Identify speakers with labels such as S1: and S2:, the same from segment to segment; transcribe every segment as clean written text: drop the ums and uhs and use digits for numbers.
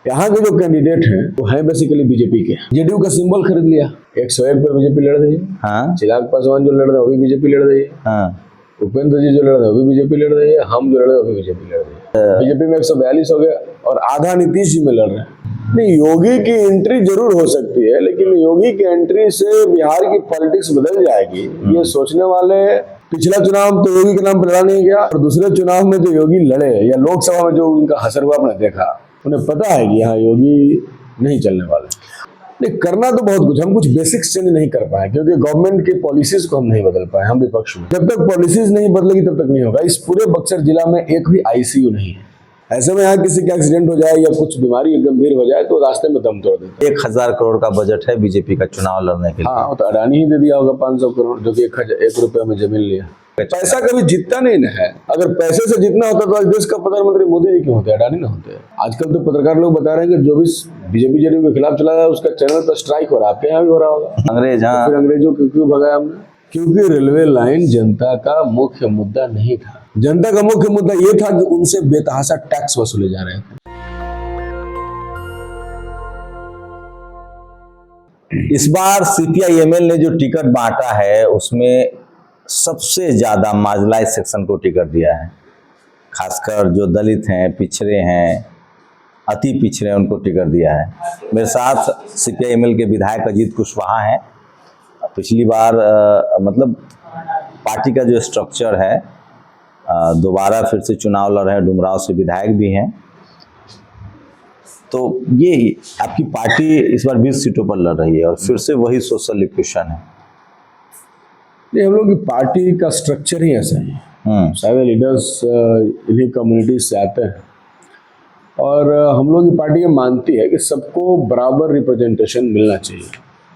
S1: यहाँ के जो कैंडिडेट हैं वो हैं बेसिकली बीजेपी के। जेडीयू का सिंबल खरीद लिया, 101 पर बीजेपी लड़ रही है।
S2: हाँ
S1: चिराग पासवान जो लड़ रहे हैं वो भी बीजेपी लड़ रही है।
S2: हाँ
S1: उपेंद्र जी जो लड़ रहे हैं वो भी बीजेपी लड़ रही है। हम जो लड़ रहे हैं वो भी बीजेपी लड़ रही है। बीजेपी में 142 हो गया और आधा नीतीश जी में लड़ रहे हैं। नहीं, योगी की एंट्री जरूर हो सकती है, लेकिन योगी की एंट्री से बिहार की पॉलिटिक्स बदल जाएगी, ये सोचने वाले। पिछला चुनाव तो योगी के नाम पर लड़ा नहीं गया, और दूसरे चुनाव में जो योगी लड़े या लोकसभा में जो उनका हसर हुआ आपने देखा, उन्हें पता है कि यहाँ योगी नहीं चलने वाले। नहीं, करना तो बहुत कुछ, हम कुछ बेसिक्स चेंज नहीं कर पाए क्योंकि गवर्नमेंट की पॉलिसीज को हम नहीं बदल पाए। हम विपक्ष में, जब तक पॉलिसीज नहीं बदलेगी तब तक नहीं होगा। इस पूरे बक्सर जिला में एक भी आईसीयू नहीं है। ऐसे में यहाँ किसी का एक्सीडेंट हो जाए या कुछ बीमारी गंभीर हो जाए तो रास्ते में दम तोड़ देते।
S2: 1000 करोड़ का बजट है बीजेपी का चुनाव लड़ने के लिए।
S1: हाँ, तो अडानी ही दे दिया होगा 500 करोड़, जो कि 1 रुपये में जमीन लिया। पैसा कभी जीतता नहीं है। अगर पैसे से जीतना होता तो आज देश का प्रधानमंत्री मोदी जी क्यों होते, अडानी ना होते। आजकल तो पत्रकार लोग बता रहे हैं कि जो भी बीजेपी जेडीयू के खिलाफ चला रहा है उसका चैनल पर स्ट्राइक हो रहा है। आपके यहाँ भी हो रहा होगा।
S2: अंग्रेज, हाँ,
S1: फिर अंग्रेजों को क्यों भगाया हमने? क्योंकि रेलवे लाइन जनता का मुख्य मुद्दा नहीं था। जनता का मुख्य मुद्दा ये था कि उनसे बेतहाशा टैक्स वसूले जा रहे थे।
S2: इस बार सीपीआई-एमएल ने जो टिकट बांटा है उसमें सबसे ज्यादा मार्जिनलाइज सेक्शन को टिकट दिया है। खासकर जो दलित हैं, पिछड़े हैं, अति पिछड़े, उनको टिकट दिया है। मेरे साथ सीपीआई-एमएल के विधायक अजीत कुशवाहा हैं। पिछली बार मतलब पार्टी का जो स्ट्रक्चर है, दोबारा फिर से चुनाव लड़ रहे हैं, डुमराव से विधायक भी हैं। तो ये आपकी पार्टी इस बार 20 सीटों पर लड़ रही है और फिर से वही सोशल इक्वेशन है।
S1: नहीं, हम लोग की पार्टी का स्ट्रक्चर ही ऐसा है। सारे लीडर्स इन्हीं कम्युनिटीज से आते हैं और हम लोग की पार्टी ये मानती है कि सबको बराबर रिप्रेजेंटेशन मिलना चाहिए,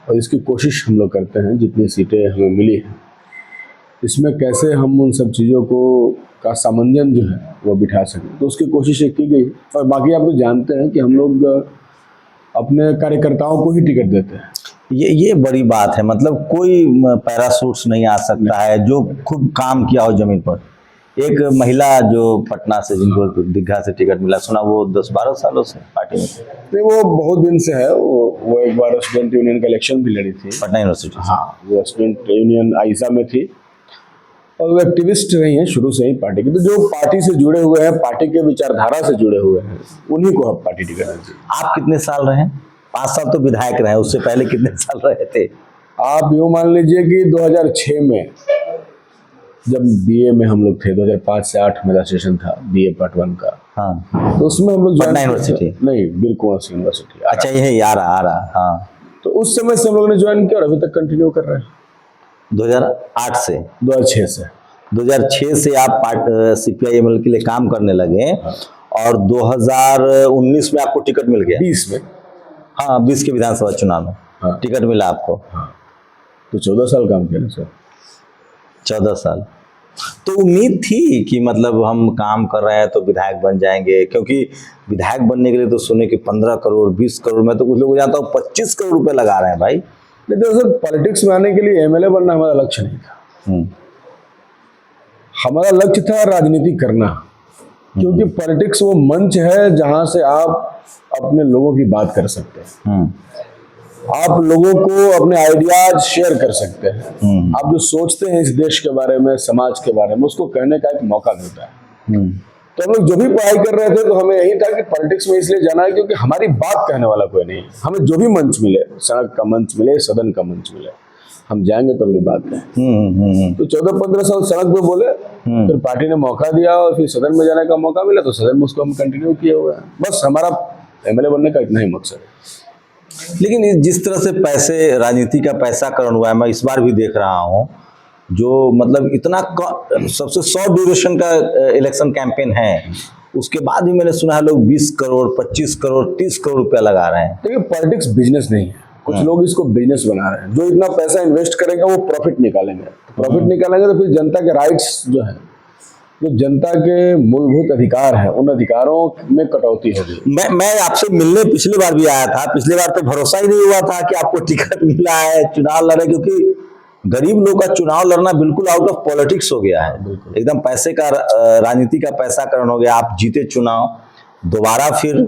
S1: और इसकी कोशिश हम लोग करते हैं। जितनी सीटें हमें मिली हैं इसमें कैसे हम उन सब चीज़ों को का सामंजस्य जो है वो बिठा सकें, तो उसकी कोशिश की गई। और बाकी आप तो जानते हैं कि हम लोग अपने कार्यकर्ताओं को ही टिकट देते हैं।
S2: ये बड़ी बात है। मतलब कोई पैराशूट्स नहीं आ सकता है जो खूब काम किया हो जमीन पर। एक महिला जो पटना से, जिनको दीघा से टिकट मिला, सुना वो 10-12 सालों से पार्टी में।
S1: नहीं, वो बहुत दिन से है। वो एक बार स्टूडेंट यूनियन का इलेक्शन भी लड़ी थी
S2: पटना यूनिवर्सिटी।
S1: हाँ, वो स्टूडेंट यूनियन आइसा में थी और वो एक्टिविस्ट रही हैं शुरू से ही पार्टी की। तो जो पार्टी से जुड़े हुए हैं, पार्टी के विचारधारा से जुड़े हुए हैं, उन्हीं को अब पार्टी टिकट देती है।
S2: आप कितने साल रहे? 5 साल तो विधायक रहे, उससे पहले कितने साल रहे थे?
S1: आप यूँ मान लीजिए कि 2006 में जब बीए में हम लोग थे, 2005 से 8 मेरा सेशन था बीए पार्ट 1 का।
S2: हाँ,
S1: तो उसमें हम लोग
S2: पटना यूनिवर्सिटी
S1: नहीं, बीर कुंवर यूनिवर्सिटी।
S2: अच्छा, ये आ रहा। हाँ,
S1: तो उस समय से हम लोगों ने ज्वाइन किया और अभी तक कंटिन्यू कर रहे हैं।
S2: 2008 से
S1: 2006 से
S2: 2006 से आप सीपीआई-एमएल के लिए काम करने लगे और 2019 में आपको टिकट मिल गया।
S1: 20 में,
S2: हाँ, 20 के विधानसभा चुनाव में।
S1: हाँ,
S2: टिकट मिला आपको।
S1: हाँ, तो 14 साल काम किया सर।
S2: 14 साल। तो उम्मीद थी कि मतलब हम काम कर रहे हैं तो विधायक बन जाएंगे, क्योंकि विधायक बनने के लिए तो सुने कि 15 करोड़ 20 करोड़, मैं तो कुछ लोग जानता हूँ 25 करोड़ रुपए लगा रहे हैं भाई।
S1: नहीं, तो सर पॉलिटिक्स में आने के लिए एमएलए बनना हमारा लक्ष्य नहीं था। हमारा लक्ष्य था राजनीति करना, क्योंकि पॉलिटिक्स वो मंच है जहां से आप अपने लोगों की बात कर सकते हैं। आप लोगों को अपने आइडियाज शेयर कर सकते हैं। आप जो सोचते हैं इस देश के बारे में, समाज के बारे में, उसको कहने का एक मौका मिलता है। तो हम लोग जो भी पढ़ाई कर रहे थे तो हमें यही था कि पॉलिटिक्स में इसलिए जाना है क्योंकि हमारी बात कहने वाला कोई नहीं। हमें जो भी मंच मिले, सड़क का मंच मिले, सदन का मंच मिले, हम जाएंगे तो अपनी बात कहें। तो 14-15 साल सड़क पे बोले, फिर पार्टी ने मौका दिया और फिर सदन में जाने का मौका मिला तो सदन में उसको हम कंटिन्यू किए हुए हैं। बस हमारा एमएलए बनने का इतना ही मकसद है।
S2: लेकिन जिस तरह से पैसे, राजनीति का पैसाकरण हुआ है, मैं इस बार भी देख रहा हूँ, जो मतलब इतना सबसे शॉर्ट ड्यूरेशन का इलेक्शन कैंपेन है, उसके बाद भी मैंने सुना है लोग 20 करोड़ 25 करोड़ 30 करोड़ रुपया लगा रहे हैं।
S1: देखिए, पॉलिटिक्स बिजनेस नहीं है। कुछ लोग इसको बिजनेस बना रहे हैं। जो इतना पैसा इन्वेस्ट करेंगे वो प्रॉफिट निकालेंगे। प्रॉफिट निकालेंगे तो फिर जनता के राइट्स जो है, जो जनता के मूलभूत अधिकार है, उन अधिकारों में कटौती होगी।
S2: मैं आपसे मिलने पिछली बार भी आया था। पिछली बार तो भरोसा ही नहीं हुआ था कि आपको टिकट मिला है, चुनाव लड़े, क्योंकि गरीब लोग का चुनाव लड़ना बिल्कुल आउट ऑफ पॉलिटिक्स हो गया है। एकदम पैसे का, राजनीति का पैसाकरण हो गया। आप जीते चुनाव, दोबारा फिर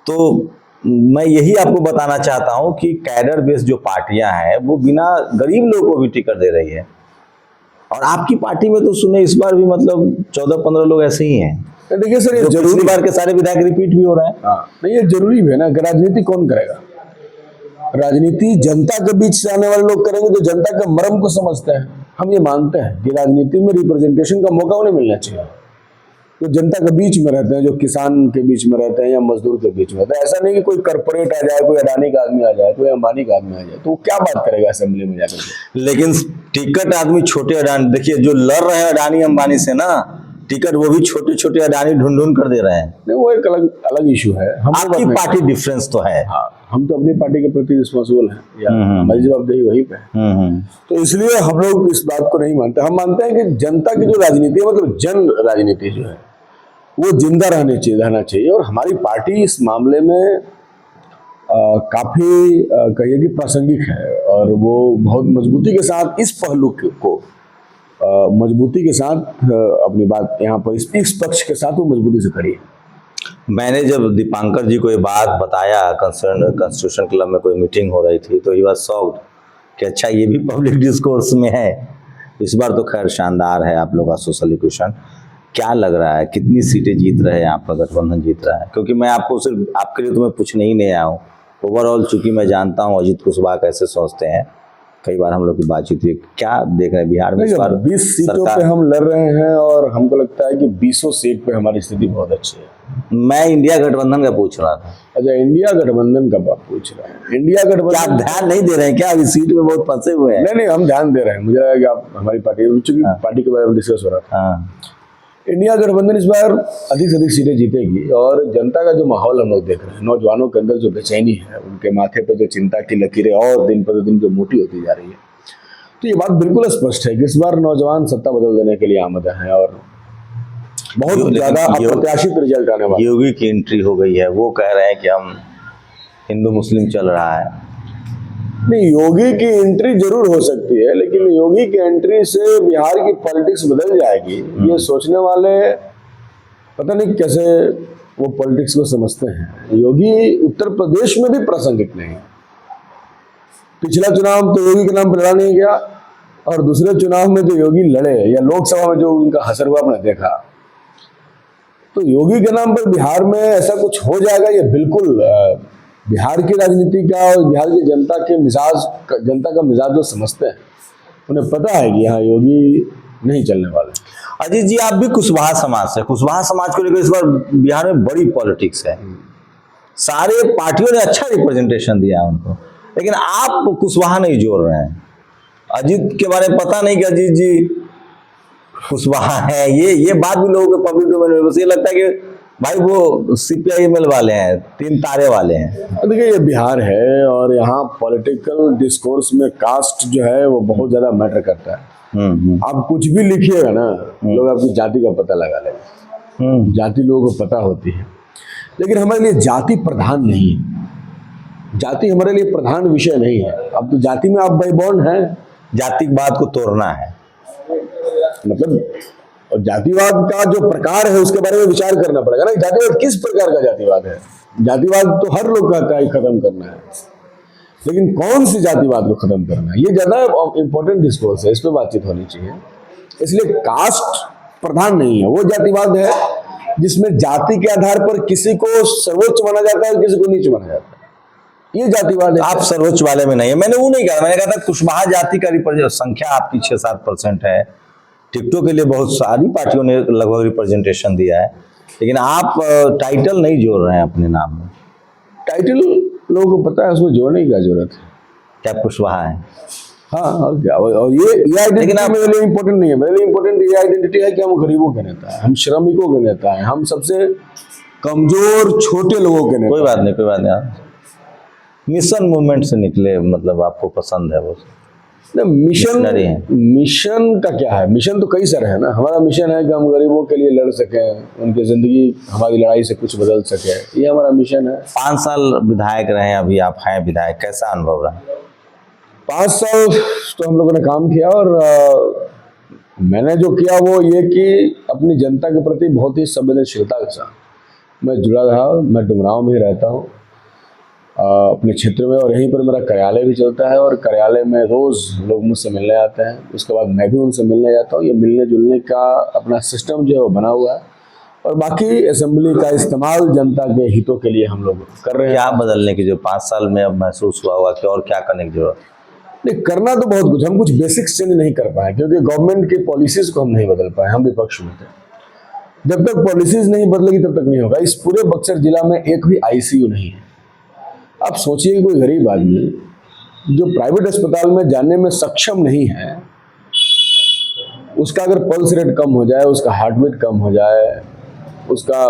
S2: तो मैं यही आपको बताना चाहता हूं कि कैडर बेस्ड जो पार्टियां हैं वो बिना गरीब लोगों को भी टिकट दे रही है। और आपकी पार्टी में तो सुने इस बार भी मतलब 14-15 लोग ऐसे ही हैं।
S1: देखिए सर, ये
S2: जो
S1: जरूरी
S2: पिछली बार के सारे विधायक रिपीट भी हो रहे हैं।
S1: हाँ, नहीं, ये जरूरी भी है ना कि राजनीति कौन करेगा। राजनीति जनता के बीच से आने वाले लोग करेंगे जो जनता के मर्म को समझते हैं। हम ये मानते हैं कि राजनीति में रिप्रेजेंटेशन का मौका उन्हें मिलना चाहिए, जो जनता के बीच में रहते हैं, जो किसान के बीच में रहते हैं या मजदूर के बीच में रहते हैं। ऐसा नहीं कि कोई कॉर्पोरेट आ जाए, कोई अडानी का आदमी आ जाए, कोई अंबानी का आदमी आ जाए, तो वो क्या बात करेगा असेंबली में जाकर के।
S2: लेकिन टिकट आदमी छोटे अडानी, देखिए जो लड़ रहे हैं अडानी अंबानी से ना, टिकट वो भी छोटे छोटे अडानी ढूंढ ढूंढ कर दे रहे हैं।
S1: नहीं, वो एक अलग अलग इशू है। हम
S2: आपकी पार्टी डिफरेंस तो है।
S1: हाँ, हम तो अपनी पार्टी के प्रति रिस्पॉन्सिबल हैं, या हमारी जवाबदेही वहीं पे है। तो इसलिए हम लोग इस बात को नहीं मानते। हम मानते हैं कि जनता की जो राजनीति है, मतलब जन राजनीति जो है, वो जिंदा रहना चाहिए। और हमारी पार्टी इस मामले में काफी कहिए कि प्रासंगिक है, और वो बहुत मजबूती के साथ इस पहलू को मजबूती के साथ अपनी बात यहाँ पर इस पक्ष के साथ वो मजबूती से खड़ी है।
S2: मैंने जब दीपांकर जी को ये बात बताया, कॉन्स्टिट्यूशन क्लब में कोई मीटिंग हो रही थी, तो ही वाज शॉक्ड कि अच्छा ये भी पब्लिक डिस्कोर्स में है। इस बार तो खैर शानदार है आप लोग का सोशल इक्वेशन। क्या लग रहा है, कितनी सीटें जीत रहे हैं आपका गठबंधन जीत रहा है? क्योंकि मैं आपको सिर्फ आपके लिए तो मैं पूछने ही नहीं आया हूँ, ओवरऑल चूंकि मैं जानता हूँ अजीत कुशवाहा कैसे सोचते हैं, कई बार हम लोग की बातचीत हुई। क्या देख रहे हैं बिहार में इस बार?
S1: 20 सीटों पे हम लड़ रहे हैं, और हमको लगता है कि 20 सीट पे हमारी स्थिति बहुत अच्छी है।
S2: मैं इंडिया गठबंधन का पूछ रहा था।
S1: अच्छा, इंडिया गठबंधन का बात पूछ रहे हैं। इंडिया
S2: क्या
S1: गठबंधन
S2: आप ध्यान नहीं दे रहे हैं क्या? अभी सीट में बहुत फंसे हुए हैं।
S1: नहीं, हम ध्यान दे रहे हैं। मुझे लगा कि आप हमारी पार्टी, चूंकि पार्टी के बारे में डिस्कस हो रहा था।
S2: हाँ,
S1: इंडिया गठबंधन इस बार अधिक से अधिक सीटें जीतेगी, और जनता का जो माहौल हम लोग देख रहे हैं, नौजवानों के अंदर जो बेचैनी है, उनके माथे पे जो चिंता की लकीरें और दिन पर दिन जो मोटी होती जा रही है, तो ये बात बिल्कुल स्पष्ट है कि इस बार नौजवान सत्ता बदल देने के लिए आमद है, और बहुत ज्यादा अप्रत्याशित रिजल्ट आने वाला है।
S2: योगी की एंट्री हो गई है, वो कह रहे हैं कि हम हिंदू मुस्लिम चल रहा है।
S1: नहीं, योगी की एंट्री जरूर हो सकती है, लेकिन योगी की एंट्री से बिहार की पॉलिटिक्स बदल जाएगी, ये सोचने वाले पता नहीं कैसे वो पॉलिटिक्स को समझते हैं। योगी उत्तर प्रदेश में भी प्रासंगिक नहीं। पिछला चुनाव तो योगी के नाम पर लड़ा नहीं गया, और दूसरे चुनाव में जो योगी लड़े, या लोकसभा में जो उनका हसर हुआ आपने देखा, तो योगी के नाम पर बिहार में ऐसा कुछ हो जाएगा, ये बिल्कुल बिहार की राजनीति का और बिहार की जनता के मिजाज, जनता का मिजाज जो समझते हैं, उन्हें पता है कि यहाँ योगी नहीं चलने वाले।
S2: अजीत जी, आप भी कुशवाहा समाज से, कुशवाहा समाज को लेकर इस बार बिहार में बड़ी पॉलिटिक्स है। सारे पार्टियों ने अच्छा रिप्रेजेंटेशन दिया है उनको, लेकिन आप कुशवाहा नहीं जोड़ रहे हैं। अजीत के बारे में पता नहीं कि अजीत जी कुशवाहा है, ये बात भी लोगों को पब्लिक डोमेन में, बस ये लगता है कि भाई वो CPI-ML वाले हैं, 3 तारे वाले हैं।
S1: देखिए, ये बिहार है, और यहाँ पॉलिटिकल डिस्कोर्स में कास्ट जो है वो बहुत ज्यादा मैटर करता है। आप कुछ भी लिखिएगा ना, लोग आपकी जाति का पता लगा लेंगे। जाति लोगों को पता होती है, लेकिन हमारे लिए जाति प्रधान नहीं है। जाति हमारे लिए प्रधान विषय नहीं है। अब तो जाति में आप बाई बॉर्न हैं।
S2: जातिवाद को तोड़ना है,
S1: मतलब, और जातिवाद का जो प्रकार है उसके बारे में विचार करना पड़ेगा ना। जातिवाद किस प्रकार का जातिवाद है? जातिवाद तो हर लोग कहता है खत्म करना है, लेकिन कौन सी जातिवाद को खत्म करना है, ये ज्यादा इंपॉर्टेंट डिस्कोर्स है, इस पर बातचीत होनी चाहिए। इसलिए कास्ट प्रधान नहीं है, वो जातिवाद है जिसमें जाति के आधार पर किसी को सर्वोच्च माना जाता है, किसी को नीच माना जाता है। ये जातिवाद है।
S2: आप सर्वोच्च वाले में नहीं है, मैंने वो नहीं कहा। मैंने कहा था कुशवाहा जाति का संख्या आपकी 6-7% है। टिकटों के लिए बहुत सारी पार्टियों ने लगभग रिप्रेजेंटेशन दिया है, लेकिन आप टाइटल नहीं जोड़ रहे हैं अपने नाम में।
S1: टाइटल लोगों को पता है, उसमें जोड़ने की क्या जरूरत है?
S2: क्या कुशवाहा है?
S1: हाँ, और क्या? और ये आइडेंटिटी मेरे लिए इम्पोर्टेंट नहीं है। मेरे लिए इम्पोर्टेंट ये आइडेंटिटी है कि हम गरीबों के नेता हैं, हम श्रमिकों के नेता हैं, हम सबसे कमजोर छोटे लोगों के नेता।
S2: कोई बात नहीं, कोई बात नहीं। मिशन मूवमेंट से निकले, मतलब आपको पसंद है वो?
S1: मिशन का क्या है? मिशन तो कई सारे हैं ना। हमारा मिशन है कि हम गरीबों के लिए लड़ सकें, उनकी जिंदगी हमारी लड़ाई से कुछ बदल सके, ये हमारा मिशन है।
S2: 5 साल विधायक रहे, अभी आप हैं विधायक, कैसा अनुभव रहा?
S1: 5 साल तो हम लोगों ने काम किया, और मैंने जो किया वो ये कि अपनी जनता के प्रति बहुत ही संवेदनशीलता के साथ, मैं जुड़ा रहा, मैं डुमरांव में ही रहता हूँ अपने क्षेत्र में, और यहीं पर मेरा कार्यालय भी चलता है, और कार्यालय में रोज़ लोग मुझसे मिलने आते हैं, उसके बाद मैं भी उनसे मिलने जाता हूँ। ये मिलने जुलने का अपना सिस्टम जो है वो बना हुआ है, और बाकी असेंबली का इस्तेमाल जनता के हितों के लिए हम लोग कर रहे हैं।
S2: क्या बदलने की जो 5 साल में अब महसूस हुआ होगा कि और क्या करने की जरूरत?
S1: नहीं, करना तो बहुत कुछ, हम कुछ बेसिक्स चेंज नहीं कर पाए क्योंकि गवर्नमेंट की पॉलिसीज़ को हम नहीं बदल पाए, हम विपक्ष में थे। जब तक पॉलिसीज़ नहीं बदलेगी तब तक नहीं होगा। इस पूरे बक्सर जिला में एक भी आईसीयू नहीं है। आप सोचिए कोई गरीब आदमी जो प्राइवेट अस्पताल में जाने में सक्षम नहीं है, उसका अगर पल्स रेट कम हो जाए, उसका हार्ट बीट कम हो जाए, उसका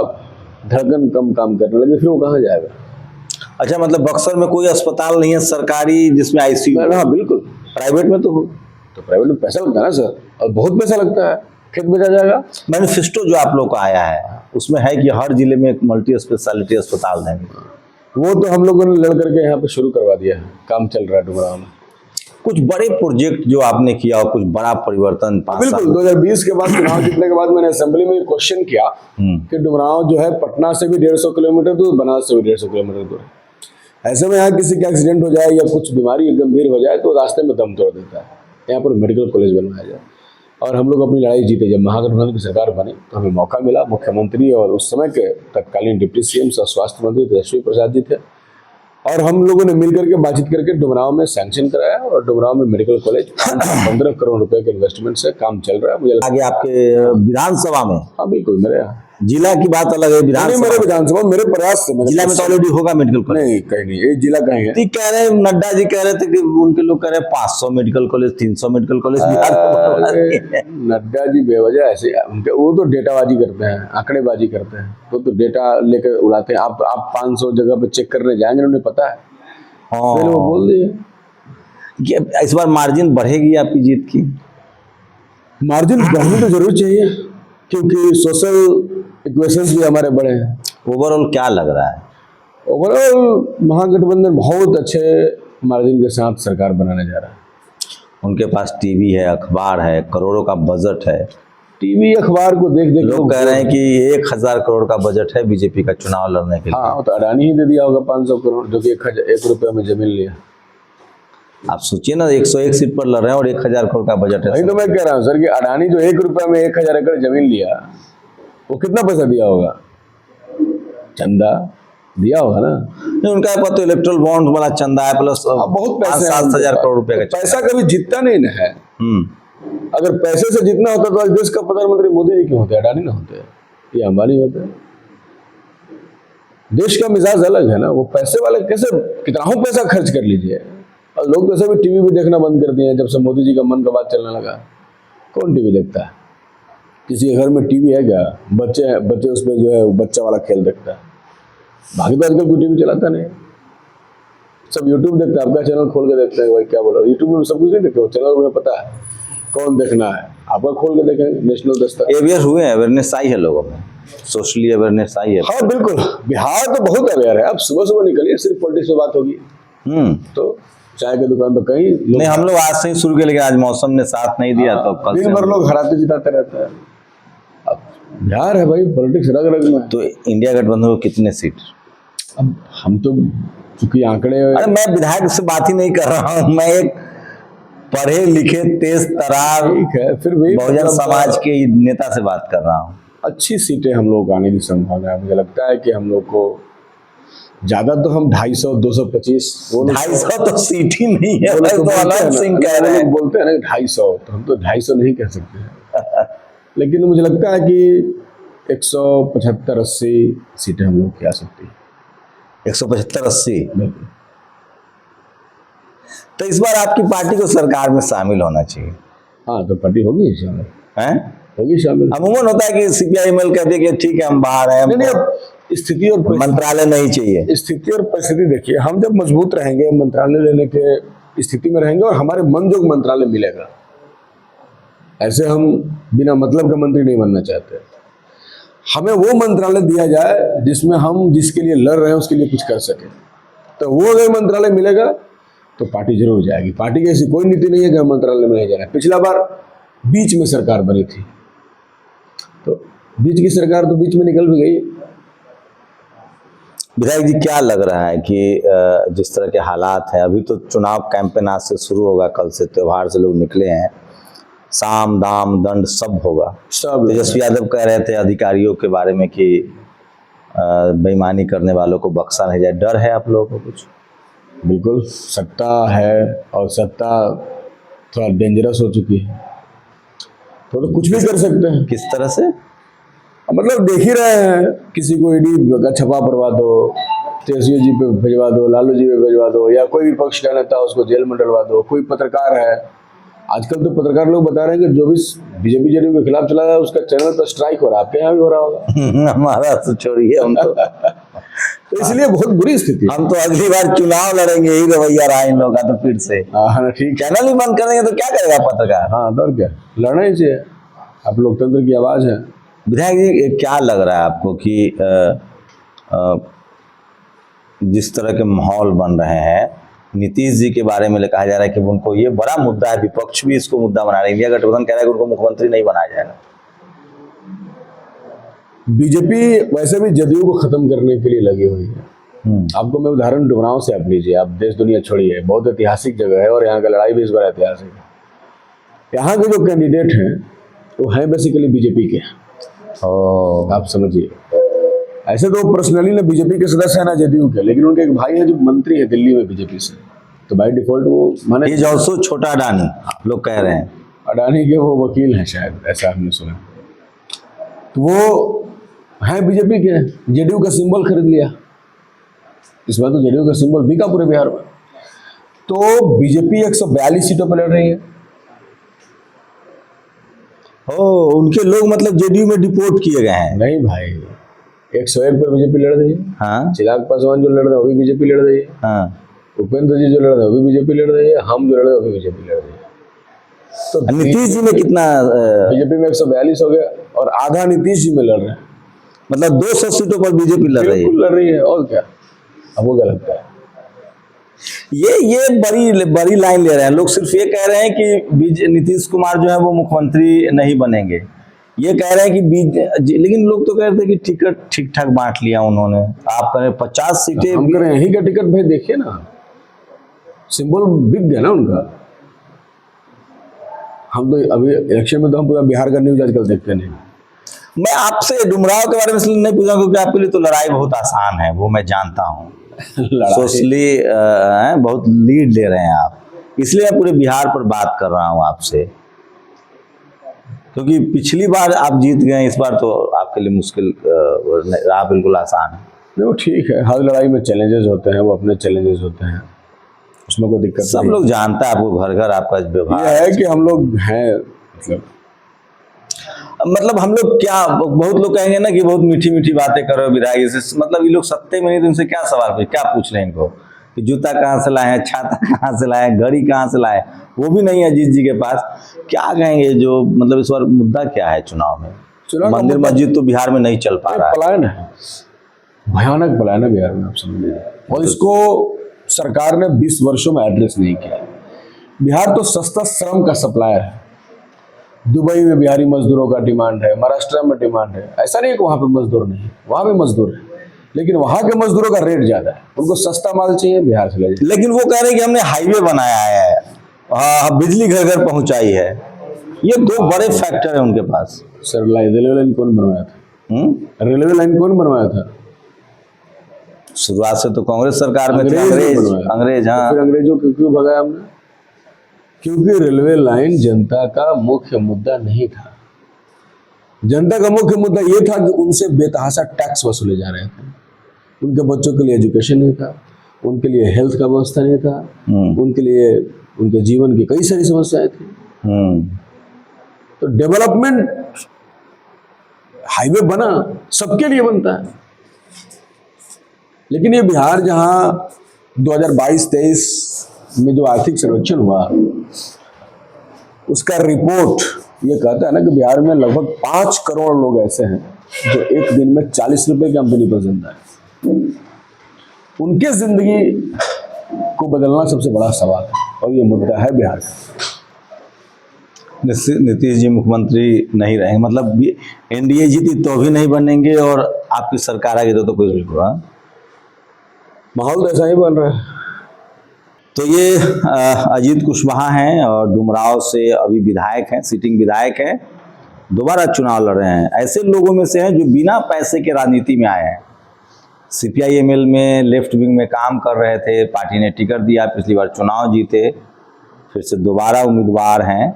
S1: धड़कन कम काम करने लगे, फिर वो कहाँ जाएगा?
S2: अच्छा, मतलब बक्सर में कोई अस्पताल नहीं है सरकारी जिसमें आईसीयू?
S1: हाँ बिल्कुल,
S2: प्राइवेट में तो हो।
S1: तो प्राइवेट में पैसा लगता है ना सर, और बहुत पैसा लगता है, खेत बेचा जाएगा।
S2: मैनिफेस्टो जो आप लोग का आया है उसमें है कि हर जिले में एक मल्टी स्पेशलिटी अस्पताल देंगे।
S1: वो तो हम लोगों ने लड़ करके यहाँ पे शुरू करवा दिया है, काम चल रहा है डुमरांव में।
S2: कुछ बड़े प्रोजेक्ट जो आपने किया और कुछ बड़ा परिवर्तन 5 साल?
S1: बिल्कुल, 2020 के बाद चुनाव जीतने के बाद मैंने असेंबली में क्वेश्चन किया कि डुमरांव जो है पटना से भी 150 किलोमीटर दूर, बनारस से भी 150 किलोमीटर दूर है। ऐसे में यहाँ किसी का एक्सीडेंट हो जाए या कुछ बीमारी गंभीर हो जाए तो रास्ते में दम तोड़ देता है, यहाँ पर मेडिकल कॉलेज बनवाया जाए। और हम लोग अपनी लड़ाई जीते। जब महागठबंधन की सरकार बनी तो हमें मौका मिला, मुख्यमंत्री और उस समय के तत्कालीन डिप्टी सीएम स्वास्थ्य मंत्री तेजस्वी प्रसाद जी थे, और हम लोगों ने मिलकर के बातचीत करके डुमरांव में सैंक्शन कराया, और डुमरांव में मेडिकल कॉलेज 15 करोड़ रुपए के इन्वेस्टमेंट से काम चल रहा है। मुझे
S2: आगे आपके विधानसभा में?
S1: हाँ बिल्कुल, मेरे यहाँ
S2: जिला की बात अलग है,
S1: मेरे
S2: विधानसभा
S1: विधानसभा मेरे प्रयास से
S2: जिला में तो ऑलरेडी होगा मेडिकल कॉलेज?
S1: नहीं, कहीं नहीं, एक जिला कहीं है।
S2: तो कह रहे हैं, नड्डा जी कह रहे थे कि उनके लोग कह रहे हैं 500 medical college, 300 medical college Bihar में बनवा दिए।
S1: नड्डा जी बेवजह ऐसे उनके, वो तो डेटाबाजी करते हैं, आंकड़ेबाजी करते हैं, वो तो डेटा लेकर उड़ाते हैं। आप 500 जगह पे चेक करने जाएंगे, उन्हें पता है, पहले वो बोल दिए।
S2: कि इस बार मार्जिन बढ़ेगी आपकी जीत की?
S1: मार्जिन बढ़नी तो जरूर चाहिए क्योंकि सोशल इक्वेशंस भी हमारे बड़े हैं।
S2: ओवरऑल क्या लग रहा है?
S1: ओवरऑल महागठबंधन बहुत अच्छे मार्जिन के साथ सरकार बनाने जा रहा है।
S2: उनके पास टीवी है, अखबार है, करोड़ों का बजट है।
S1: टीवी अखबार को देख देख
S2: लोग कह रहे हैं कि 1000 करोड़ का बजट है बीजेपी का चुनाव लड़ने के लिए।
S1: हाँ, तो अडानी ही दे दिया होगा 500 करोड़, जो कि 1 रुपये में जमीन लिया।
S2: आप सोचिए ना, 101 सीट पर लड़ रहे हैं और 1000 करोड़ का बजट है।
S1: वही तो मैं कह रहा हूँ सर कि अडानी जो 1 रुपये में 1000 एकड़ जमीन लिया, वो कितना पैसा दिया होगा? चंदा दिया होगा ना।
S2: नहीं, उनका पास तो इलेक्ट्रल बॉन्ड वाला चंदा है, प्लस
S1: बहुत पैसे
S2: 5-7 करोड़ रुपए का
S1: पैसा कभी जीतता नहीं ना है। अगर पैसे से जितना होता तो आज देश का प्रधानमंत्री मोदी जी क्यों होते, अडानी ना होते, ये अंबानी होते। देश का मिजाज अलग है ना, वो पैसे वाले कैसे कितना हो पैसा खर्च कर लीजिए। और लोग वैसे भी टीवी भी देखना बंद कर दिए हैं जब से मोदी जी का मन का बात चलने लगा। कौन टीवी देखता है? किसी के घर में टीवी है क्या? बच्चे उसमें जो है बच्चा वाला खेल देखता है। बाकी तो आजकल कोई टीवी चलाता नहीं, सब यूट्यूब देखते हैं। आपका चैनल खोल के देखते हैं, भाई क्या बोला, यूट्यूब में सब कुछ नहीं देखते हो, चैनल में पता है कौन देखना है, आपका खोल के देखेंगे। नेशनल दस्तक
S2: अवेयर हुए हैं, अवेयरनेस आई है लोगों में, सोशली अवेयरनेस आई है।
S1: हाँ बिल्कुल, बिहार तो बहुत अवेयर है। अब सुबह सुबह निकलिए, सिर्फ पॉलिटिक्स पे बात होगी तो चाय की दुकान पर कहीं
S2: नहीं, हम लोग आज से ही शुरू किए, लेकिन आज मौसम ने साथ नहीं दिया तो कल
S1: दिन भर लोग हराते जिताते रहते हैं। अब बिहार है भाई, पॉलिटिक्स रग रग में।
S2: तो इंडिया गठबंधन को कितने सीट?
S1: अब हम तो चूंकि आंकड़े,
S2: अरे मैं विधायक से बात ही नहीं कर रहा हूँ, मैं एक पढ़े लिखे तेज तरार
S1: ठीक है, फिर भी
S2: बहुजन समाज के नेता से बात कर रहा हूँ।
S1: अच्छी सीटें हम लोग आने की संभावना है। मुझे लगता है कि हम लोग को ज्यादा तो हम 250, 225,
S2: 250 तो सीट ही नहीं है,
S1: तो
S2: तो अनंत सिंह कह रहे हैं।
S1: बोलते हैं ना 250, तो हम तो 250 नहीं कह सकते हैं। लेकिन मुझे लगता है कि 175-80 सीटें हम लोग की आ सकती है।
S2: 175-80। तो इस बार आपकी पार्टी को सरकार में शामिल होना चाहिए।
S1: हाँ, तो पार्टी होगी शामिल,
S2: हैं?
S1: होगी शामिल।
S2: अमूमन होता है कि सीपीआई-एमएल कहती है कि ठीक है हम बाहर हैं,
S1: नहीं, अब स्थिति और
S2: मंत्रालय नहीं चाहिए।
S1: स्थिति और परिस्थिति देखिए, हम जब मजबूत रहेंगे, मंत्रालय लेने के स्थिति में रहेंगे और हमारे मन जोग मंत्रालय मिलेगा। ऐसे हम बिना मतलब का मंत्री नहीं बनना चाहते। हमें वो मंत्रालय दिया जाए जिसमें हम जिसके लिए लड़ रहे हैं उसके लिए कुछ कर सके। तो वो अगर मंत्रालय मिलेगा तो पार्टी जरूर जाएगी। पार्टी की ऐसी कोई नीति नहीं है कि हम मंत्रालय में नहीं जाना है। पिछला बार बीच में सरकार बनी थी, तो बीच की सरकार तो बीच में निकल भी गई।
S2: विधायक जी, क्या लग रहा है कि जिस तरह के हालात हैं, अभी तो चुनाव कैंपेन आज से शुरू होगा, कल से त्योहार से लोग निकले हैं, साम दाम दंड सब होगा।
S1: सब
S2: तेजस्वी यादव कह रहे थे अधिकारियों के बारे में कि बेईमानी करने वालों को बख्शा नहीं जाए, डर है आप लोगों को कुछ?
S1: बिल्कुल, सत्ता है और सत्ता थोड़ा डेंजरस हो चुकी है, तो कुछ भी कर सकते हैं।
S2: किस तरह से?
S1: मतलब देख ही रहे हैं, किसी को ईडी का छपा करवा दो, तेजस्वी जी पे भिजवा दो, लालू जी पे भिजवा दो, या कोई भी पक्ष का नेता उसको जेल में डलवा दो। कोई पत्रकार है, आजकल तो पत्रकार लोग बता रहे हैं कि जो भी बीजेपी जेडीयू के खिलाफ चला रहा है उसका चैनल पर स्ट्राइक हो रहा है। आपके यहाँ भी हो रहा होगा।
S2: हमारा तो छोड़िए, हम
S1: तो इसलिए बहुत बुरी स्थिति है।
S2: हम तो अगली बार चुनाव लड़ेंगे, यही रवैया रहा इन लोगों का, तो फिर से
S1: हाँ ठीक है।
S2: चैनल ही बंद करेंगे तो क्या करेगा पत्रकार?
S1: हाँ तो और क्या, लड़ना ही चाहिए, आप लोकतंत्र की आवाज है।
S2: विधायक जी, क्या लग रहा है आपको कि जिस तरह के माहौल बन रहे हैं, नीतीश जी के बारे में कहा जा रहा है कि उनको ये बड़ा मुद्दा है, विपक्ष भी इसको मुद्दा बना रहा है, इंडिया गठबंधन कह रहा है कि उनको मुख्यमंत्री नहीं बनाया जाएगा।
S1: बीजेपी वैसे भी जदयू को खत्म करने के लिए लगी हुई है। आपको मैं उदाहरण डुमरांव से आप लीजिए, आप देश दुनिया छोड़िए, बहुत ऐतिहासिक जगह है और यहाँ का लड़ाई भी इस बार ऐतिहासिक है। यहाँ के जो कैंडिडेट हैं वो हैं बेसिकली बीजेपी के। आप समझिए, ऐसे तो पर्सनली ना बीजेपी के सदस्य है ना जदयू के, लेकिन उनके एक भाई है जो मंत्री है दिल्ली में बीजेपी से, तो बाय डिफॉल्ट वो माने
S2: ये जो छोटा अडानी लोग कह रहे हैं,
S1: अडानी के वो वकील हैं शायद, ऐसा हमने सुना। तो वो हैं बीजेपी के, जेडीयू का सिंबल खरीद लिया, इस बार तो जेडीयू का सिंबल बिका पूरे बिहार में। तो बीजेपी 142 सीटों पर लड़ रही है।
S2: उनके लोग मतलब जेडीयू में डिपोर्ट किए गए हैं?
S1: नहीं भाई, 101 पर बीजेपी लड़ रही है।
S2: हाँ,
S1: चिराग पासवान जो लड़ रहे हैं वो भी बीजेपी लड़ रही है।
S2: हाँ,
S1: उपेंद्र जी जो लड़ रहे हैं वो भी बीजेपी लड़ रही है, हम जो लड़ रहे हैं वो भी बीजेपी लड़ रही है। तो
S2: नीतीश जी में कितना?
S1: बीजेपी में 142 हो गया और आधा नीतीश जी में लड़ रहे हैं,
S2: मतलब 200 सीटों पर बीजेपी लड़ रही है।
S1: बिल्कुल लड़ रही है, और क्या। अब वो क्या लगता है,
S2: ये बड़ी लाइन ले रहे हैं लोग, सिर्फ ये कह रहे हैं कि नीतीश कुमार जो है वो मुख्यमंत्री नहीं बनेंगे, ये कह रहे हैं कि लेकिन लोग तो कह रहे थे कि टिकट ठीक ठाक बांट लिया उन्होंने। आप कह रहे 50 सीटें,
S1: हम कह रहे हैं यही का टिकट भाई, देखिए ना सिंबल बिक गया ना उनका। हम तो अभी इलेक्शन में तो हम पूरा बिहार का न्यूज आजकल देखते नहीं।
S2: मैं आपसे डुमराव के बारे में इसलिए नहीं पूछा क्योंकि आपके लिए तो लड़ाई बहुत आसान है, वो मैं जानता हूँ। सोशली बहुत लीड ले रहे हैं आप, इसलिए मैं पूरे बिहार पर बात कर रहा हूँ आपसे, क्योंकि पिछली बार आप जीत गए, इस बार तो आपके लिए मुश्किल रहा, बिल्कुल आसान है।
S1: नहीं वो ठीक है, हर लड़ाई में चैलेंजेस होते हैं, वो अपने चैलेंजेस होते हैं, उसमें कोई दिक्कत
S2: सब लोग जानता है आपको, घर घर आपका व्यवहार
S1: ये है कि हम लोग हैं,
S2: मतलब हम लोग क्या, बहुत लोग कहेंगे ना कि बहुत मीठी मीठी बातें करो विधायक से, मतलब ये लोग सत्ते में नहीं तो इनसे क्या सवाल पूछ, क्या पूछ रहे हैं इनको कि जूता कहाँ से लाए हैं, छाता कहाँ से लाए हैं, घड़ी कहाँ से लाए, वो भी नहीं है अजीत जी के पास। क्या कहेंगे, जो मतलब इस बार मुद्दा क्या है चुनाव में? मंदिर मस्जिद तो बिहार में नहीं चल पा रहा है,
S1: पलायन है, भयानक पलायन है बिहार में, आप समझिए। और इसको सरकार ने 20 वर्षों में एड्रेस नहीं किया। बिहार तो सस्ता श्रम का सप्लायर है, दुबई में बिहारी मजदूरों का डिमांड है, महाराष्ट्र में डिमांड है। ऐसा नहीं है कि वहाँ पे मजदूर नहीं, वहाँ भी मजदूर है, लेकिन वहाँ के मजदूरों का रेट ज्यादा है, उनको सस्ता माल चाहिए, बिहार से ले जाए।
S2: लेकिन वो कह रहे हैं कि हमने हाईवे बनाया है, बिजली घर घर पहुंचाई है, ये दो बड़े फैक्टर है उनके पास।
S1: सर रेलवे लाइन कौन बनवाया था? रेलवे लाइन कौन बनवाया था?
S2: शुरुआत से तो कांग्रेस सरकार में थे, अंग्रेज। हाँ,
S1: फिर अंग्रेजों को क्यों भगाया हमने? क्योंकि रेलवे लाइन जनता का मुख्य मुद्दा नहीं था। जनता का मुख्य मुद्दा ये था कि उनसे बेतहाशा टैक्स वसूले जा रहे थे, उनके बच्चों के लिए एजुकेशन नहीं था, उनके लिए हेल्थ का व्यवस्था नहीं था, उनके लिए उनके जीवन की कई सारी समस्याएं थी। तो डेवलपमेंट हाईवे बना, सबके लिए बनता है, लेकिन ये बिहार जहां 2022-23 में जो आर्थिक सर्वेक्षण हुआ उसका रिपोर्ट ये कहता है ना कि बिहार में लगभग 5 करोड़ लोग ऐसे हैं जो एक दिन में 40 रुपए की आमदनी पर जिंदा है। उनके जिंदगी को बदलना सबसे बड़ा सवाल है और ये मुद्दा है बिहार का।
S2: नीतीश जी मुख्यमंत्री नहीं रहेंगे, मतलब एनडीए जीती तो भी नहीं बनेंगे और आपकी सरकार आ गई तो कुछ भी हुआ।
S1: माहौल तो ऐसा ही बन रहा है।
S2: तो ये अजीत कुशवाहा हैं और डुमराव से अभी विधायक हैं, सिटिंग विधायक हैं, दोबारा चुनाव लड़ रहे हैं। ऐसे लोगों में से हैं जो बिना पैसे के राजनीति में आए हैं। CPI-ML में लेफ्ट विंग में काम कर रहे थे, पार्टी ने टिकट दिया, पिछली बार चुनाव जीते, फिर से दोबारा उम्मीदवार हैं।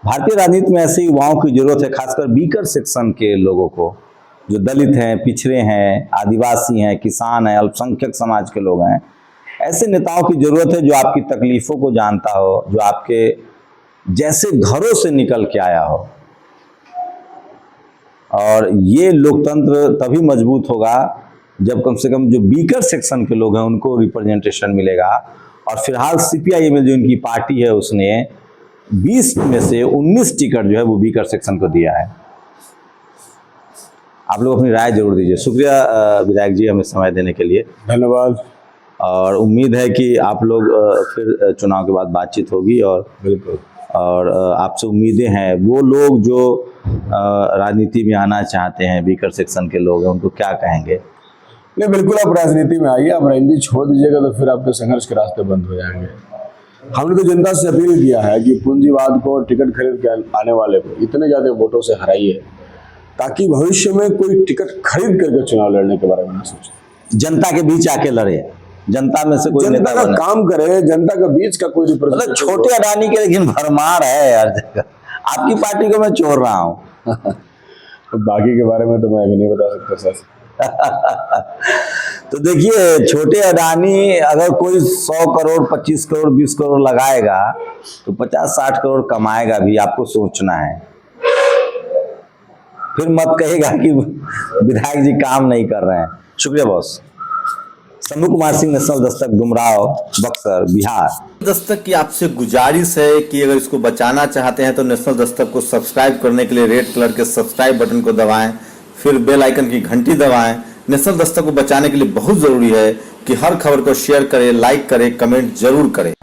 S2: भारतीय राजनीति में ऐसे युवाओं की जरूरत है, खासकर बीकर सेक्शन के लोगों को, जो दलित हैं, पिछड़े हैं, आदिवासी हैं, किसान हैं, अल्पसंख्यक समाज के लोग हैं। ऐसे नेताओं की जरूरत है जो आपकी तकलीफों को जानता हो, जो आपके जैसे घरों से निकल के आया हो। और ये लोकतंत्र तभी मजबूत होगा जब कम से कम जो बीकर सेक्शन के लोग हैं उनको रिप्रेजेंटेशन मिलेगा। और फिलहाल CPI-ML जो इनकी पार्टी है उसने 20 में से 19 टिकट जो है वो बीकर सेक्शन को दिया है। आप लोग अपनी राय जरूर दीजिए। शुक्रिया विधायक जी हमें समय देने के लिए,
S1: धन्यवाद।
S2: और उम्मीद है कि आप लोग फिर चुनाव के बाद बातचीत होगी। और
S1: बिल्कुल,
S2: और आपसे उम्मीदें हैं। वो लोग जो राजनीति में आना चाहते हैं, बीकर सेक्शन के लोग हैं, उनको क्या कहेंगे?
S1: नहीं, बिल्कुल आप राजनीति में आइए। आप राजनीति छोड़ दीजिएगा तो फिर आपके संघर्ष के रास्ते बंद हो जाएंगे। हमने तो जनता से अपील किया है कि पूंजीवाद को टिकट खरीद के आने वाले को इतने ज्यादा वोटों से हराइए ताकि भविष्य में कोई टिकट खरीद करके चुनाव लड़ने के बारे में ना सोचे।
S2: जनता के बीच आके लड़े, जनता में से कोई
S1: जनता
S2: नेता
S1: का
S2: बने।
S1: काम करे, जनता के बीच का कोई
S2: मतलब
S1: रिप्रेजेंटेटिव
S2: छोटे अडानी के लेकिन भरमार है यार जगह। आपकी पार्टी को मैं छोड़ रहा हूँ।
S1: तो बाकी के बारे में तो मैं अभी नहीं बता सकता सर।
S2: तो देखिए, छोटे अडानी अगर कोई 100 करोड़, 25 करोड़, 20 करोड़ लगाएगा तो 50-60 करोड़ कमाएगा भी। आपको सोचना है, फिर मत कहेगा कि विधायक जी काम नहीं कर रहे हैं। शुक्रिया बॉस। शंभू कुमार सिंह, नेशनल दस्तक, डुमराव, बक्सर, बिहार।
S3: दस्तक की आपसे गुजारिश है कि अगर इसको बचाना चाहते हैं तो नेशनल दस्तक को सब्सक्राइब करने के लिए रेड कलर के सब्सक्राइब बटन को दबाएं, फिर बेल आइकन की घंटी दबाएं। नेशनल दस्तक को बचाने के लिए बहुत जरूरी है कि हर खबर को शेयर करें, लाइक करें, कमेंट जरूर करें।